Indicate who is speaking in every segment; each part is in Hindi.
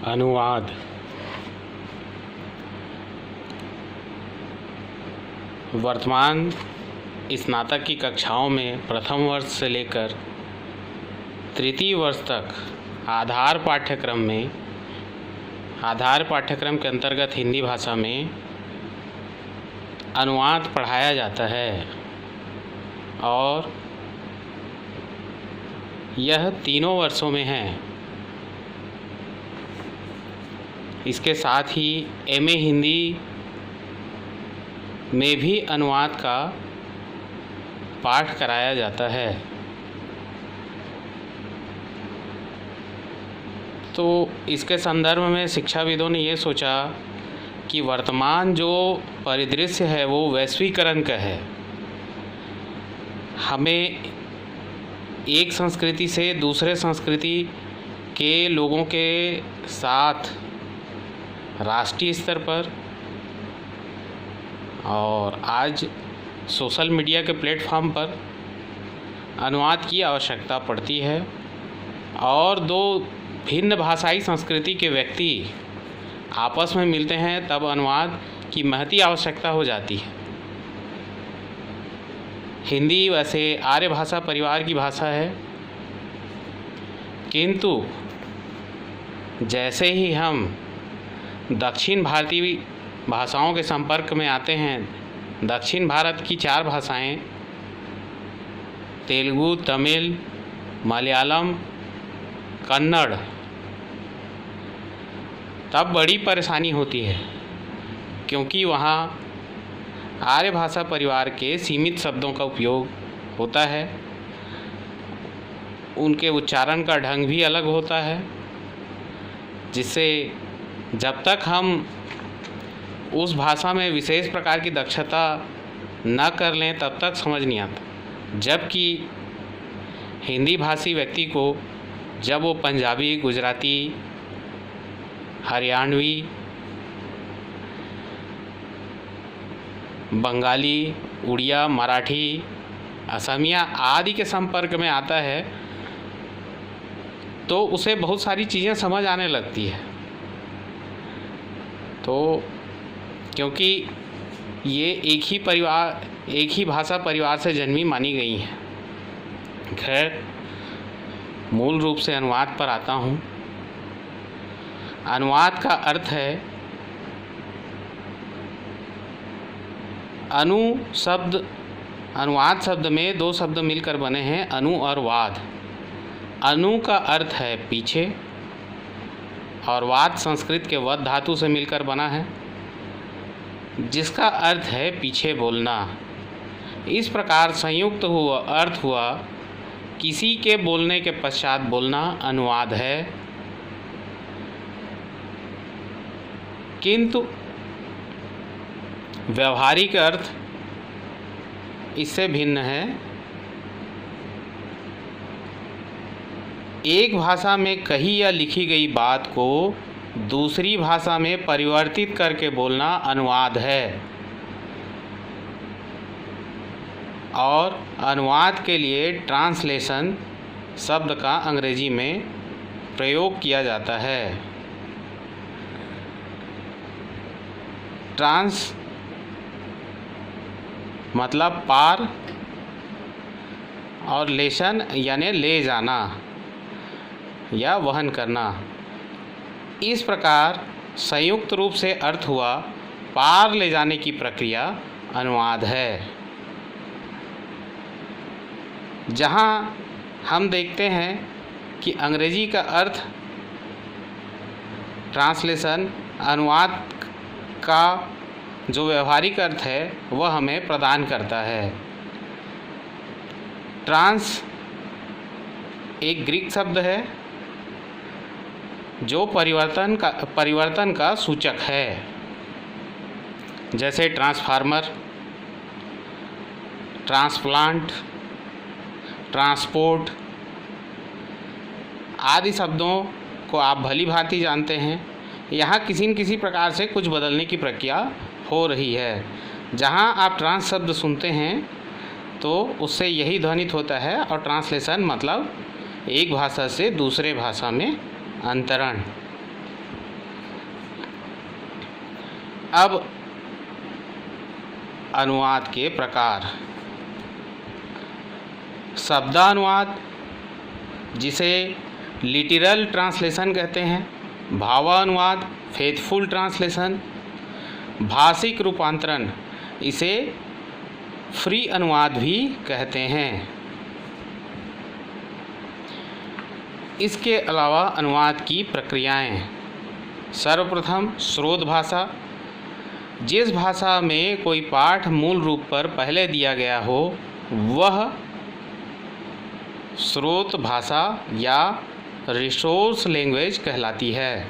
Speaker 1: अनुवाद। वर्तमान स्नातक की कक्षाओं में प्रथम वर्ष से लेकर तृतीय वर्ष तक आधार पाठ्यक्रम के अंतर्गत हिंदी भाषा में अनुवाद पढ़ाया जाता है और यह तीनों वर्षों में है। इसके साथ ही एमए हिंदी में भी अनुवाद का पाठ कराया जाता है। तो इसके संदर्भ में शिक्षाविदों ने ये सोचा कि वर्तमान जो परिदृश्य है वो वैश्वीकरण का है। हमें एक संस्कृति से दूसरे संस्कृति के लोगों के साथ राष्ट्रीय स्तर पर और आज सोशल मीडिया के प्लेटफॉर्म पर अनुवाद की आवश्यकता पड़ती है और दो भिन्न भाषाई संस्कृति के व्यक्ति आपस में मिलते हैं तब अनुवाद की महती आवश्यकता हो जाती है। हिंदी वैसे आर्य भाषा परिवार की भाषा है, किंतु जैसे ही हम दक्षिण भारतीय भाषाओं के संपर्क में आते हैं, दक्षिण भारत की 4 भाषाएं तेलुगु, तमिल, मलयालम, कन्नड़, तब बड़ी परेशानी होती है क्योंकि वहाँ आर्य भाषा परिवार के सीमित शब्दों का उपयोग होता है। उनके उच्चारण का ढंग भी अलग होता है, जिससे जब तक हम उस भाषा में विशेष प्रकार की दक्षता न कर लें तब तक समझ नहीं आता। जबकि हिंदी भाषी व्यक्ति को जब वो पंजाबी, गुजराती, हरियाणवी, बंगाली, उड़िया, मराठी, असमिया आदि के संपर्क में आता है तो उसे बहुत सारी चीज़ें समझ आने लगती है। तो क्योंकि ये एक ही भाषा परिवार से जन्मी मानी गई हैं। खैर, मूल रूप से अनुवाद पर आता हूँ। अनुवाद का अर्थ है अनुवाद शब्द में 2 शब्द मिलकर बने हैं, अनु और वाद। अनु का अर्थ है पीछे और वाद संस्कृत के वद धातु से मिलकर बना है, जिसका अर्थ है पीछे बोलना। इस प्रकार संयुक्त अर्थ हुआ किसी के बोलने के पश्चात बोलना अनुवाद है। किंतु व्यवहारिक अर्थ इससे भिन्न है। एक भाषा में कही या लिखी गई बात को दूसरी भाषा में परिवर्तित करके बोलना अनुवाद है और अनुवाद के लिए ट्रांसलेशन शब्द का अंग्रेजी में प्रयोग किया जाता है। ट्रांस मतलब पार और लेशन यानी ले जाना या वहन करना। इस प्रकार संयुक्त रूप से अर्थ हुआ पार ले जाने की प्रक्रिया अनुवाद है। जहाँ हम देखते हैं कि अंग्रेजी का अर्थ ट्रांसलेशन अनुवाद का जो व्यवहारिक अर्थ है वह हमें प्रदान करता है। ट्रांस एक ग्रीक शब्द है जो परिवर्तन का सूचक है, जैसे ट्रांसफार्मर, ट्रांसप्लांट, ट्रांसपोर्ट आदि शब्दों को आप भली भांति जानते हैं। यहाँ किसी न किसी प्रकार से कुछ बदलने की प्रक्रिया हो रही है। जहाँ आप ट्रांस शब्द सुनते हैं तो उससे यही ध्वनित होता है और ट्रांसलेशन मतलब एक भाषा से दूसरे भाषा में अंतरण। अब अनुवाद के प्रकार। शब्दानुवाद, जिसे लिटरल ट्रांसलेशन कहते हैं, भावानुवाद फेथफुल ट्रांसलेशन, भाषिक रूपांतरण, इसे फ्री अनुवाद भी कहते हैं। इसके अलावा अनुवाद की प्रक्रियाएं। सर्वप्रथम स्रोत भाषा, जिस भाषा में कोई पाठ मूल रूप पर पहले दिया गया हो वह स्रोत भाषा या रिसोर्स लैंग्वेज कहलाती है।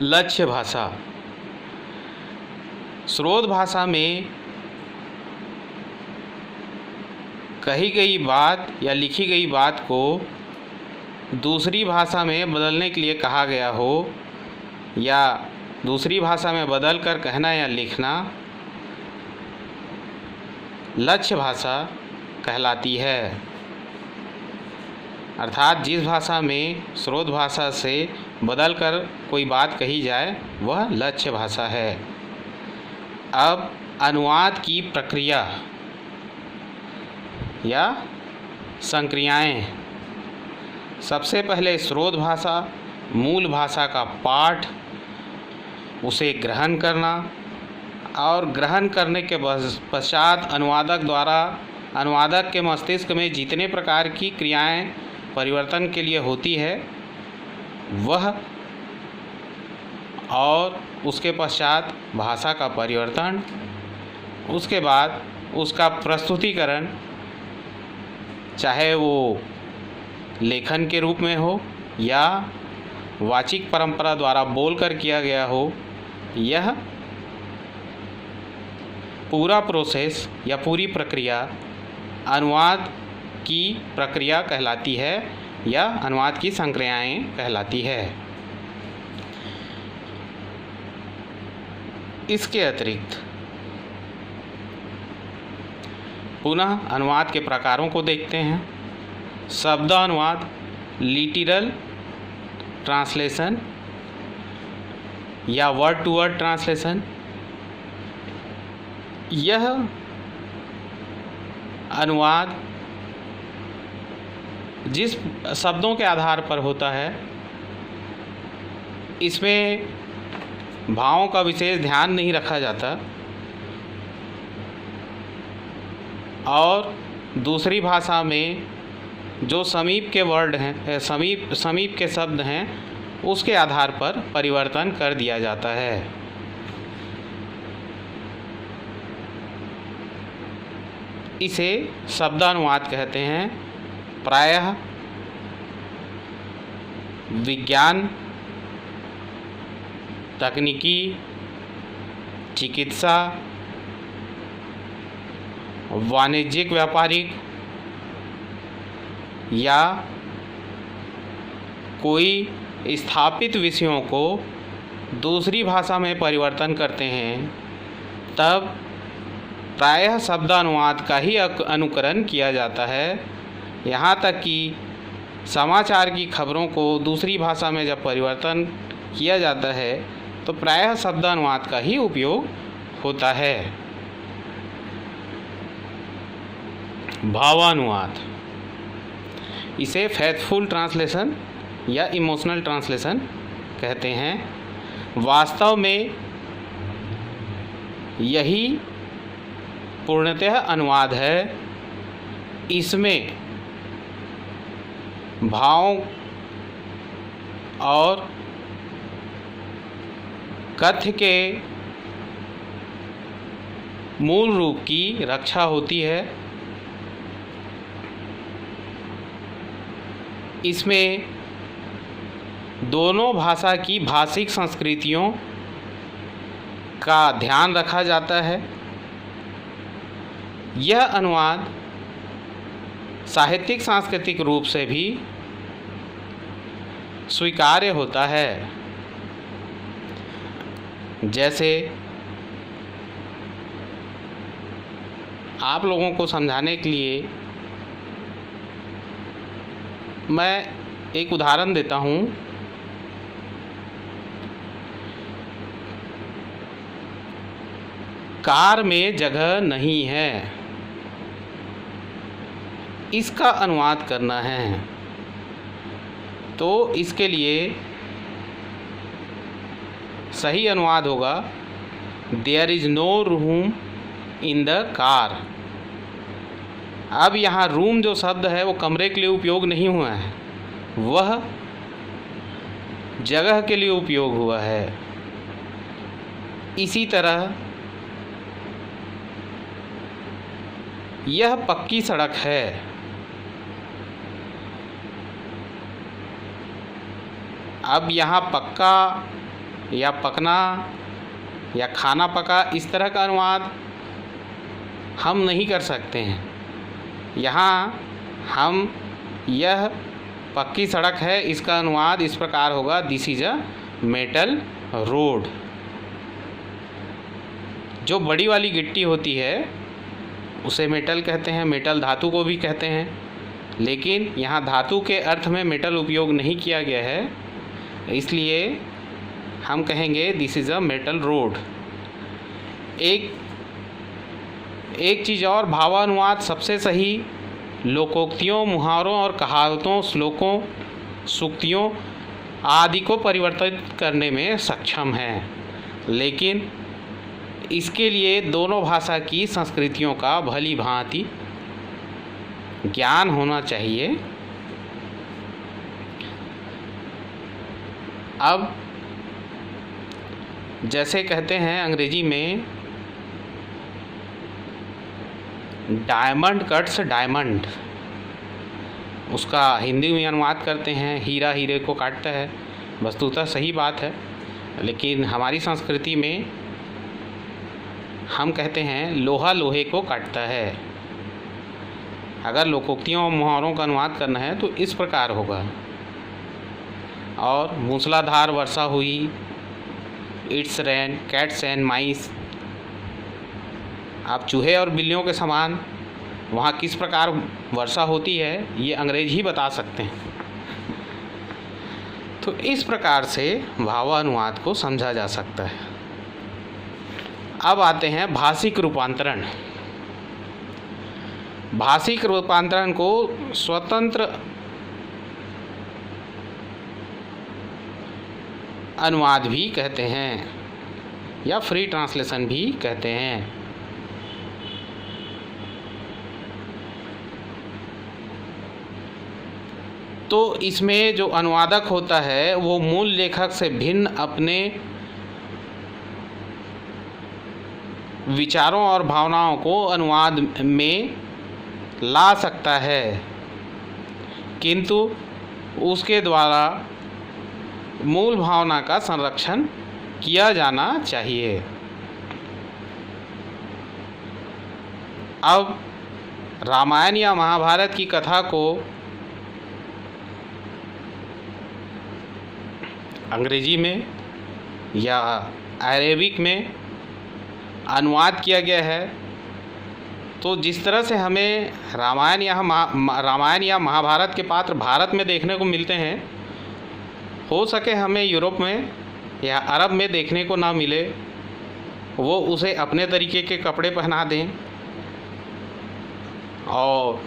Speaker 1: लक्ष्य भाषा, स्रोत भाषा में कही गई बात या लिखी गई बात को दूसरी भाषा में बदलने के लिए कहा गया हो या दूसरी भाषा में बदल कर कहना या लिखना लक्ष्य भाषा कहलाती है। अर्थात जिस भाषा में स्रोत भाषा से बदल कर कोई बात कही जाए वह लक्ष्य भाषा है। अब अनुवाद की प्रक्रिया या संक्रियाएं। सबसे पहले स्रोत भाषा, मूल भाषा का पाठ, उसे ग्रहण करना और ग्रहण करने के पश्चात अनुवादक द्वारा अनुवादक के मस्तिष्क में जितने प्रकार की क्रियाएं परिवर्तन के लिए होती है वह, और उसके पश्चात भाषा का परिवर्तन, उसके बाद उसका प्रस्तुतिकरण, चाहे वो लेखन के रूप में हो या वाचिक परंपरा द्वारा बोलकर किया गया हो, यह पूरा प्रोसेस या पूरी प्रक्रिया अनुवाद की प्रक्रिया कहलाती है या अनुवाद की संक्रियाएं कहलाती है। इसके अतिरिक्त पुनः अनुवाद के प्रकारों को देखते हैं। शब्दानुवाद, लिटरल ट्रांसलेशन या वर्ड टू वर्ड ट्रांसलेशन, यह अनुवाद जिस शब्दों के आधार पर होता है इसमें भावों का विशेष ध्यान नहीं रखा जाता और दूसरी भाषा में जो समीप के वर्ड हैं, समीप के शब्द हैं, उसके आधार पर परिवर्तन कर दिया जाता है। इसे शब्दानुवाद कहते हैं। प्रायः विज्ञान, तकनीकी, चिकित्सा, वाणिज्यिक, व्यापारिक या कोई स्थापित विषयों को दूसरी भाषा में परिवर्तन करते हैं तब प्रायः शब्दानुवाद का ही अनुकरण किया जाता है। यहाँ तक कि समाचार की खबरों को दूसरी भाषा में जब परिवर्तन किया जाता है तो प्रायः शब्दानुवाद का ही उपयोग होता है। भावानुवाद, इसे फेथफुल ट्रांसलेशन या इमोशनल ट्रांसलेशन कहते हैं। वास्तव में यही पूर्णतः अनुवाद है। इसमें भावों और कथ्य के मूल रूप की रक्षा होती है। इसमें दोनों भाषा की भाषिक संस्कृतियों का ध्यान रखा जाता है। यह अनुवाद साहित्यिक सांस्कृतिक रूप से भी स्वीकार्य होता है। जैसे आप लोगों को समझाने के लिए मैं एक उदाहरण देता हूँ। कार में जगह नहीं है, इसका अनुवाद करना है। तो इसके लिए सही अनुवाद होगा there is no room in the car. अब यहाँ रूम जो शब्द है वो कमरे के लिए उपयोग नहीं हुआ है, वह जगह के लिए उपयोग हुआ है। इसी तरह यह पक्की सड़क है। अब यहाँ पक्का या पकना या खाना पका इस तरह का अनुवाद हम नहीं कर सकते हैं। यहाँ हम यह पक्की सड़क है, इसका अनुवाद इस प्रकार होगा this is a metal road. जो बड़ी वाली गिट्टी होती है उसे मेटल कहते हैं, मेटल धातु को भी कहते हैं, लेकिन यहाँ धातु के अर्थ में मेटल उपयोग नहीं किया गया है, इसलिए हम कहेंगे this is a metal road. एक चीज़ और, भावानुवाद सबसे सही लोकोक्तियों, मुहावरों और कहावतों, श्लोकों, सूक्तियों आदि को परिवर्तित करने में सक्षम है, लेकिन इसके लिए दोनों भाषा की संस्कृतियों का भली भांति ज्ञान होना चाहिए। अब जैसे कहते हैं अंग्रेजी में डायमंड कट्स डायमंड, उसका हिंदी में अनुवाद करते हैं हीरा हीरे को काटता है। वस्तुतः सही बात है, लेकिन हमारी संस्कृति में हम कहते हैं लोहा लोहे को काटता है। अगर लोकोक्तियों और मुहावरों का अनुवाद करना है तो इस प्रकार होगा। और मूसलाधार वर्षा हुई, इट्स रैन, कैट्स एंड माइस, आप चूहे और बिल्लियों के समान वहाँ किस प्रकार वर्षा होती है ये अंग्रेज ही बता सकते हैं। तो इस प्रकार से भावानुवाद को समझा जा सकता है। अब आते हैं भाषिक रूपांतरण। भाषिक रूपांतरण को स्वतंत्र अनुवाद भी कहते हैं या फ्री ट्रांसलेशन भी कहते हैं। तो इसमें जो अनुवादक होता है वो मूल लेखक से भिन्न अपने विचारों और भावनाओं को अनुवाद में ला सकता है, किंतु उसके द्वारा मूल भावना का संरक्षण किया जाना चाहिए। अब रामायण या महाभारत की कथा को अंग्रेजी में या अरेबिक में अनुवाद किया गया है, तो जिस तरह से हमें रामायण या महाभारत के पात्र भारत में देखने को मिलते हैं, हो सके हमें यूरोप में या अरब में देखने को ना मिले, वो उसे अपने तरीके के कपड़े पहना दें और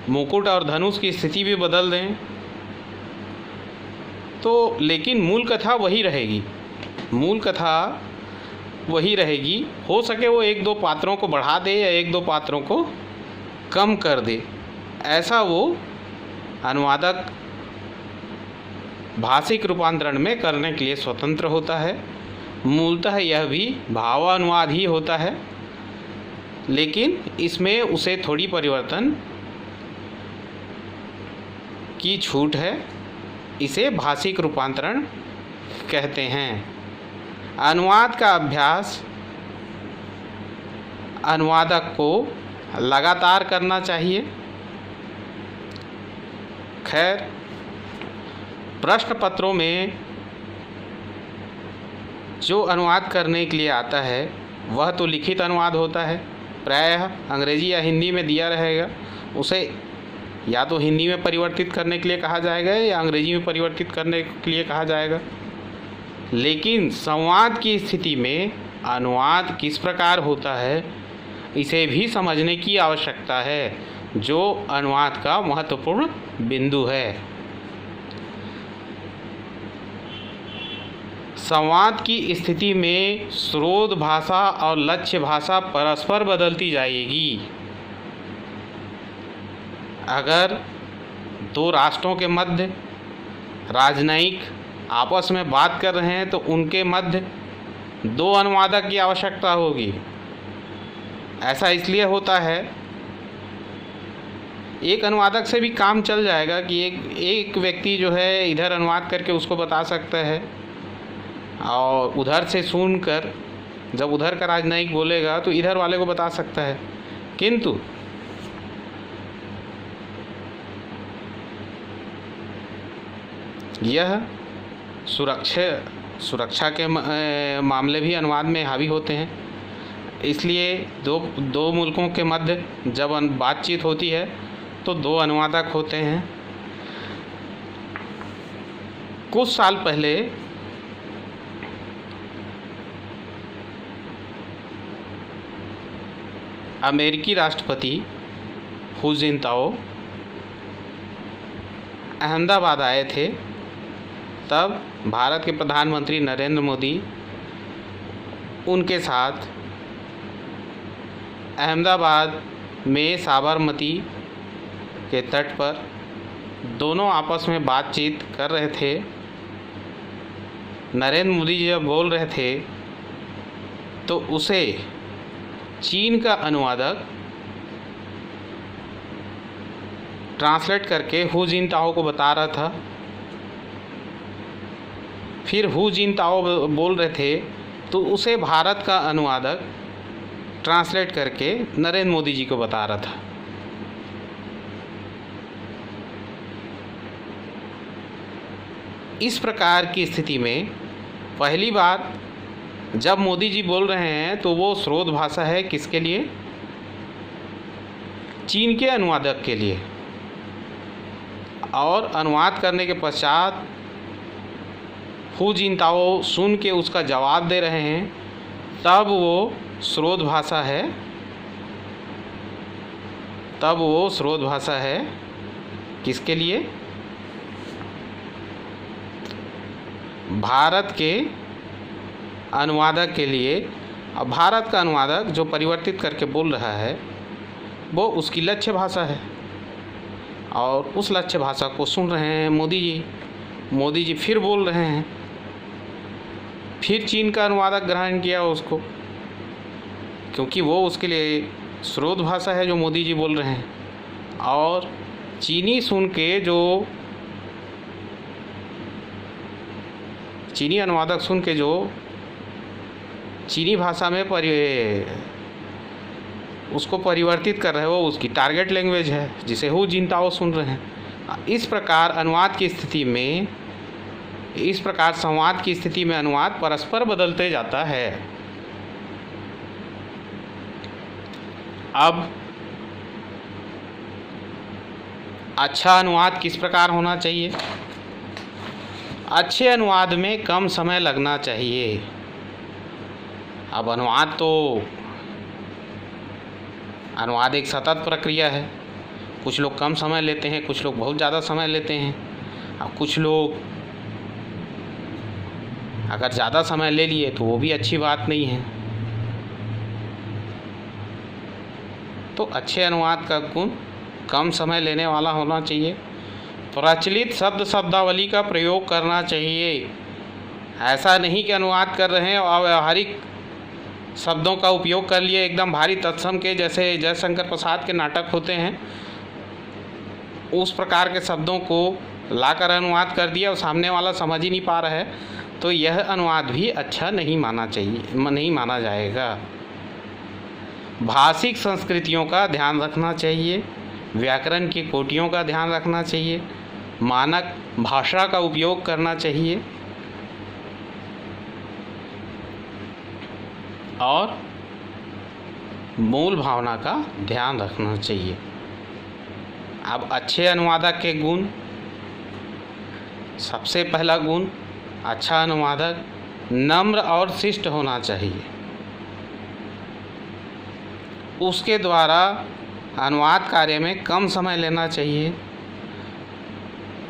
Speaker 1: मुकुट और धनुष की स्थिति भी बदल दें, तो लेकिन मूल कथा वही रहेगी, मूल कथा वही रहेगी। हो सके वो एक दो पात्रों को बढ़ा दे या एक दो पात्रों को कम कर दे, ऐसा वो अनुवादक भाषिक रूपांतरण में करने के लिए स्वतंत्र होता है। मूलतः यह भी भावानुवाद ही होता है, लेकिन इसमें उसे थोड़ी परिवर्तन की छूट है, इसे भाषिक रूपांतरण कहते हैं। अनुवाद का अभ्यास अनुवादक को लगातार करना चाहिए। खैर, प्रश्न पत्रों में जो अनुवाद करने के लिए आता है वह तो लिखित अनुवाद होता है, प्रायः अंग्रेजी या हिंदी में दिया रहेगा, उसे या तो हिंदी में परिवर्तित करने के लिए कहा जाएगा या अंग्रेजी में परिवर्तित करने के लिए कहा जाएगा। लेकिन संवाद की स्थिति में अनुवाद किस प्रकार होता है, इसे भी समझने की आवश्यकता है, जो अनुवाद का महत्वपूर्ण बिंदु है। संवाद की स्थिति में स्रोत भाषा और लक्ष्य भाषा परस्पर बदलती जाएगी। अगर दो राष्ट्रों के मध्य राजनयिक आपस में बात कर रहे हैं तो उनके मध्य दो अनुवादक की आवश्यकता होगी। ऐसा इसलिए होता है, एक अनुवादक से भी काम चल जाएगा कि एक व्यक्ति जो है इधर अनुवाद करके उसको बता सकता है और उधर से सुनकर जब उधर का राजनयिक बोलेगा तो इधर वाले को बता सकता है। किंतु यह सुरक्षा के मामले भी अनुवाद में हावी होते हैं। इसलिए दो मुल्कों के मध्य जब बातचीत होती है तो दो अनुवादक होते हैं। कुछ साल पहले अमेरिकी राष्ट्रपति हू जिनताओ अहमदाबाद आए थे। तब भारत के प्रधानमंत्री नरेंद्र मोदी उनके साथ अहमदाबाद में साबरमती के तट पर दोनों आपस में बातचीत कर रहे थे। नरेंद्र मोदी जब बोल रहे थे तो उसे चीन का अनुवादक ट्रांसलेट करके हू जिनताओ को बता रहा था। फिर हू जिनताओ बोल रहे थे तो उसे भारत का अनुवादक ट्रांसलेट करके नरेंद्र मोदी जी को बता रहा था। इस प्रकार की स्थिति में पहली बात जब मोदी जी बोल रहे हैं तो वो स्रोत भाषा है किसके लिए? चीन के अनुवादक के लिए। और अनुवाद करने के पश्चात हू जिनताओ सुन के उसका जवाब दे रहे हैं, तब वो स्रोत भाषा है। तब वो स्रोत भाषा है किसके लिए? भारत के अनुवादक के लिए। अब भारत का अनुवादक जो परिवर्तित करके बोल रहा है वो उसकी लक्ष्य भाषा है और उस लक्ष्य भाषा को सुन रहे हैं मोदी जी। मोदी जी फिर बोल रहे हैं, फिर चीन का अनुवादक ग्रहण किया उसको, क्योंकि वो उसके लिए स्रोत भाषा है जो मोदी जी बोल रहे हैं। और चीनी सुन के जो चीनी अनुवादक सुन के जो चीनी भाषा में उसको परिवर्तित कर रहे हैं, वो उसकी टारगेट लैंग्वेज है जिसे हू जिनताओ सुन रहे हैं। इस प्रकार अनुवाद की स्थिति में, इस प्रकार संवाद की स्थिति में अनुवाद परस्पर बदलते जाता है। अब अच्छा अनुवाद किस प्रकार होना चाहिए? अच्छे अनुवाद में कम समय लगना चाहिए। अब अनुवाद एक सतत प्रक्रिया है। कुछ लोग कम समय लेते हैं, कुछ लोग बहुत ज़्यादा समय लेते हैं। अब कुछ लोग अगर ज़्यादा समय ले लिए तो वो भी अच्छी बात नहीं है। तो अच्छे अनुवाद का गुण कम समय लेने वाला होना चाहिए। प्रचलित शब्दावली का प्रयोग करना चाहिए। ऐसा नहीं कि अनुवाद कर रहे हैं और व्यावहारिक शब्दों का उपयोग कर लिए, एकदम भारी तत्सम के, जैसे जयशंकर प्रसाद के नाटक होते हैं, उस प्रकार के शब्दों को लाकर अनुवाद कर दिया और सामने वाला समझ ही नहीं पा रहा है, तो यह अनुवाद भी अच्छा नहीं माना जाएगा। भाषिक संस्कृतियों का ध्यान रखना चाहिए, व्याकरण की कोटियों का ध्यान रखना चाहिए, मानक भाषा का उपयोग करना चाहिए और मूल भावना का ध्यान रखना चाहिए। अब अच्छे अनुवादक के गुण, सबसे पहला गुण, अच्छा अनुवादक नम्र और शिष्ट होना चाहिए। उसके द्वारा अनुवाद कार्य में कम समय लेना चाहिए।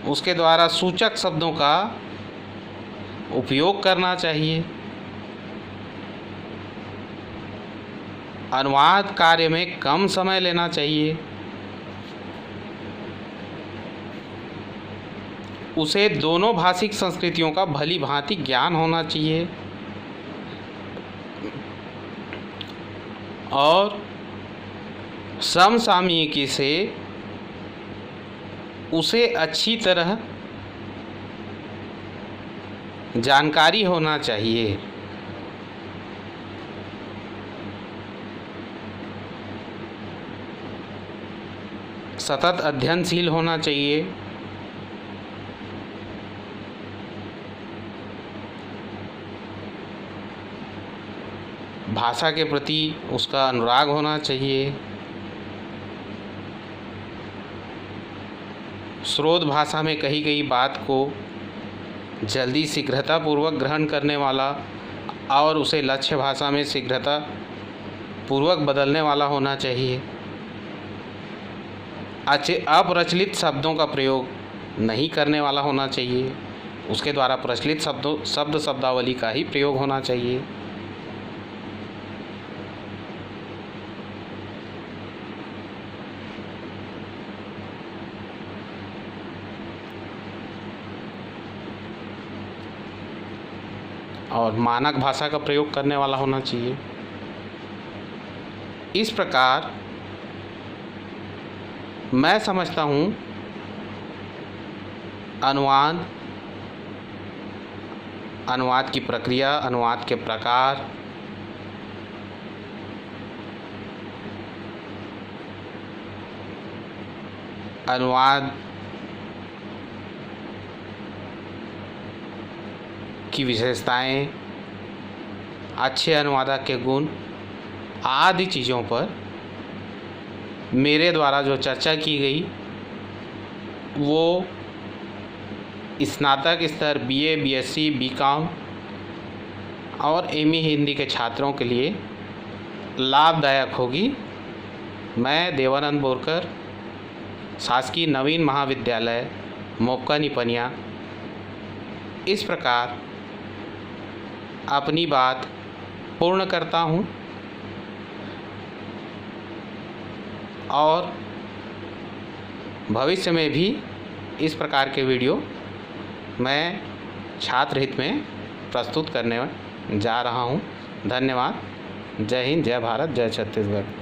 Speaker 1: उसके द्वारा सूचक शब्दों का उपयोग करना चाहिए। अनुवाद कार्य में कम समय लेना चाहिए। उसे दोनों भाषिक संस्कृतियों का भली भांति ज्ञान होना चाहिए और समसामयिकी से उसे अच्छी तरह जानकारी होना चाहिए। सतत अध्ययनशील होना चाहिए। भाषा के प्रति उसका अनुराग होना चाहिए। स्रोत भाषा में कही गई बात को जल्दी शीघ्रतापूर्वक ग्रहण करने वाला और उसे लक्ष्य भाषा में शीघ्रतापूर्वक बदलने वाला होना चाहिए। अप्रचलित शब्दों का प्रयोग नहीं करने वाला होना चाहिए। उसके द्वारा प्रचलित शब्दावली का ही प्रयोग होना चाहिए। और मानक भाषा का प्रयोग करने वाला होना चाहिए। इस प्रकार मैं समझता हूँ अनुवाद की प्रक्रिया, अनुवाद के प्रकार, अनुवाद की विशेषताएं, अच्छे अनुवादक के गुण आदि चीज़ों पर मेरे द्वारा जो चर्चा की गई वो स्नातक स्तर BA, BSc, BCom और ME हिंदी के छात्रों के लिए लाभदायक होगी। मैं देवानंद बोरकर, शासकीय नवीन महाविद्यालय मोपका निपनिया, इस प्रकार अपनी बात पूर्ण करता हूँ और भविष्य में भी इस प्रकार के वीडियो मैं छात्र हित में प्रस्तुत करने जा रहा हूँ। धन्यवाद। जय हिंद, जय भारत, जय छत्तीसगढ़।